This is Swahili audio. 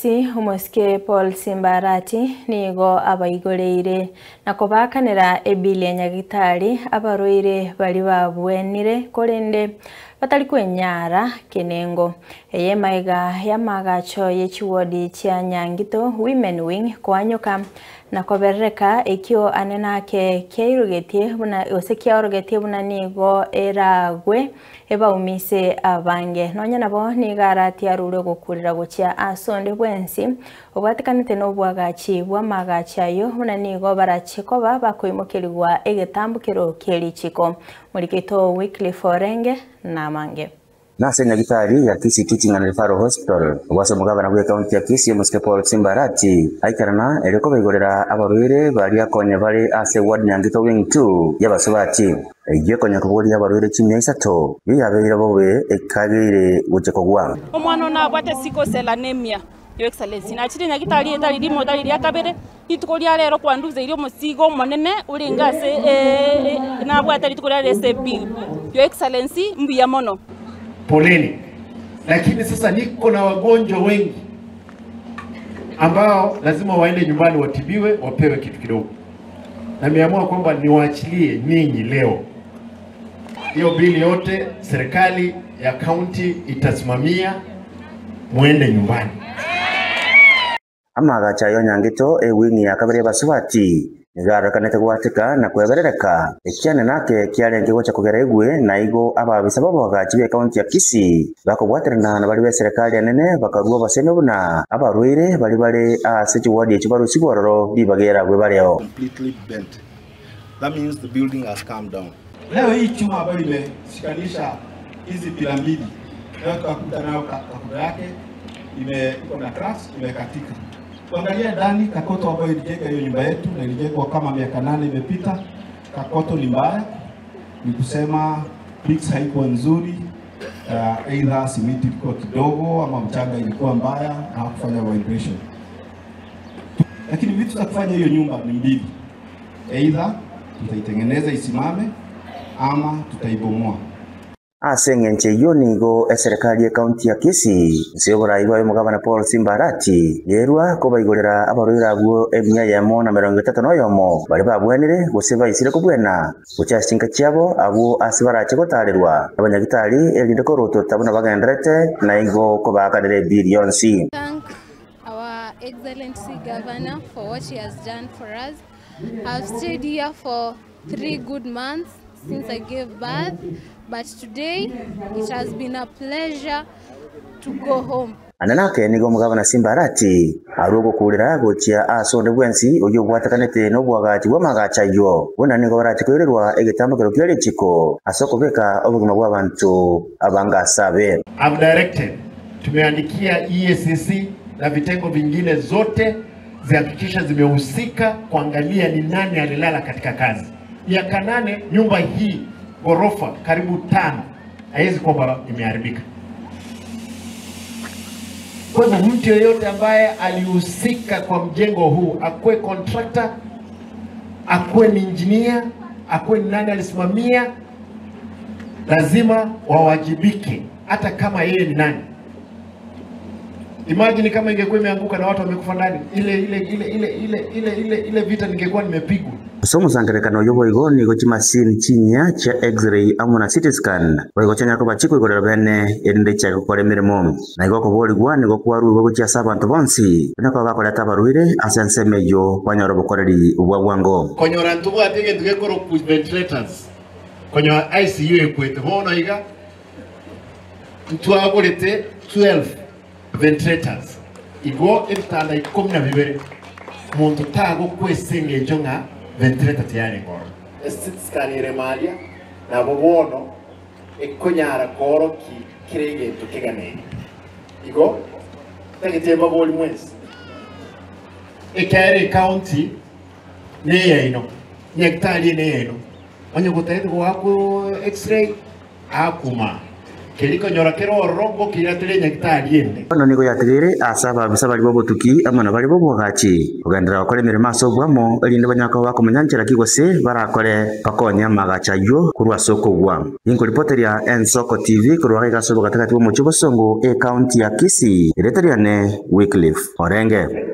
polisi umuske Paul Simbarati nigo abayigoreire na kubakanira ebili ya nyagitari abaroire bali babwenire korende batari kwenyara kenengo eye maiga ya magacho yechiwodi chia Nyangito Women Wing kwanyoka na kobereka ekyo anenake keirugetie buna osekia orugetie buna nigo eragwe eba umise abange nonya nabo nigarati arure gukurira gucia asonde bwensi obwatikanite no bwagachi bwa magachayo buna nigo barachikoba bakoimokirwa egetambukiro kelichiko Muriketo Weekly Forenge na mange Nase nyagitari ya Kisii Teaching and Referral Hospital wase mugabana gwe county ya Kisii umuske Paul Simbarati aikarana eriko begorera abaruire bari akonye bari ase ward Nyangito Wing 2 yabasobati egiye konya kuburi abaruire kimya isato yaberira bobe ekagire gucekogwa omwana na bwate sickle anemia Your Excellency na chiri nyagitari etari limo dali ya kabere itukolia rero kwanduze iri musigo monene uri ngase na bwate itukolia recipe Your Excellency mbiya mono poleni, lakini sasa niko na wagonjwa wengi ambao lazima waende nyumbani watibiwe, wapewe kitu kidogo. Na nimeamua kwamba niwaachilie ninyi leo. Hiyo bili yote serikali ya county itasimamia, muende nyumbani. Amagacha yo Nyangito ewingi ya kabere basubati Nigarakanete gwatika na kweberereka ekiane nake kiarenge gocha kugera igwe na igo ababisa bagachi be county ya Kisii bakobwaterana na bali be serikali anene bakaruwa baseme buna abaruire bali sechi wadi ekibaru sibororo bibagera gwe bareo completely bent. That means the building has come down. Leo hii chuma ambayo imeshikanisha hizi piramidi leo tukakuta nayo kakuta yake iko na cracks imekatika. Tuangalia ndani Kakoto ambayo ilijenga hiyo nyumba yetu na ilijengwa kama miaka 8 imepita. Kakoto ni mbaya. Ni kusema bricks haikuwa nzuri. Either simiti ilikuwa kidogo ama mchanga ilikuwa mbaya na kufanya vibration. Lakini vitu za kufanya hiyo nyumba ni mbili. Either tutaitengeneza isimame ama tutaibomoa. Asengenche yonigo eserikali ya county ya Kisii siyobora ibaye mugabana Paul Simbarati yerwa ko bayigorera abaruira abwo emya ya mona 30 yomo bari babwenire guseba isire kubwena gucyashinga cyabo abo asibara cyegotarerwa abanyagitari elinde ko roto tabona bagendrete na igo ko bakanire billions. Thank our excellency governor for what he has done for us. I've stayed here for 3 good months since I gave birth, but today it has been a pleasure to go home. Ananake nigo mugabana Simbarati arugo kurira gochia asonde bwensi oyo bwatakanete no bwagachi wa magacha yo bona nigo barati kwererwa egetambukiro kyelechiko asoko beka obugima bw'abantu abanga sabe. I've directed tumeandikia EACC na vitengo vingine zote zihakikisha zimehusika kuangalia ni nani alilala katika kazi. Miaka 8 nyumba hii gorofa karibu 5 haiwezi kuwa imeharibika. Kwa hivyo mtu yeyote ambaye alihusika kwa mjengo huu, akwe contractor, akwe ni engineer, akwe ni nani alisimamia, lazima wawajibike hata kama yeye ni nani. Imagine kama ingekuwa imeanguka na watu wamekufa ndani, ile vita ningekuwa nimepigwa. Somo sangerekano yobo igoni go chimashini chinya cha x-ray amuna CT scan bego chanya ko bachiko igorera bene ende cha ko mirimo na igo ko boli gwani go kwaru go cha sabantu bonsi nako bakora tabaruire asanseme yo kwanyoro bokoreri ubwagwango konyora ntubu atege tugekoro ku ventilators konyo ICU ekwete bona iga ntwagorete 12 ventilators igo ebitanda 12 muntu tago kwesenge jonga ventilator tayari ngoro scanire maria na bobono ekonyara koro kirege tukegane igo tagetema boli mwezi ekere county ne yaino nyektali ne yaino onye gutaite wako x-ray akuma kiliko nyora kiroro ngo kiratire nyagitari ende ono nigo yatigire asaba bisaba libo butuki amana bali bo bwagachi ugandira bakore mirimo asogwamo elinde banyako bakomenyanchira kigose barakore bakonya magachayo kurwa soko gwa inko reporteria Ensoko TV kurwa gasobo katakati mu Chibosongo e county ya Kisii Ereteriane Wycliffe Orenge.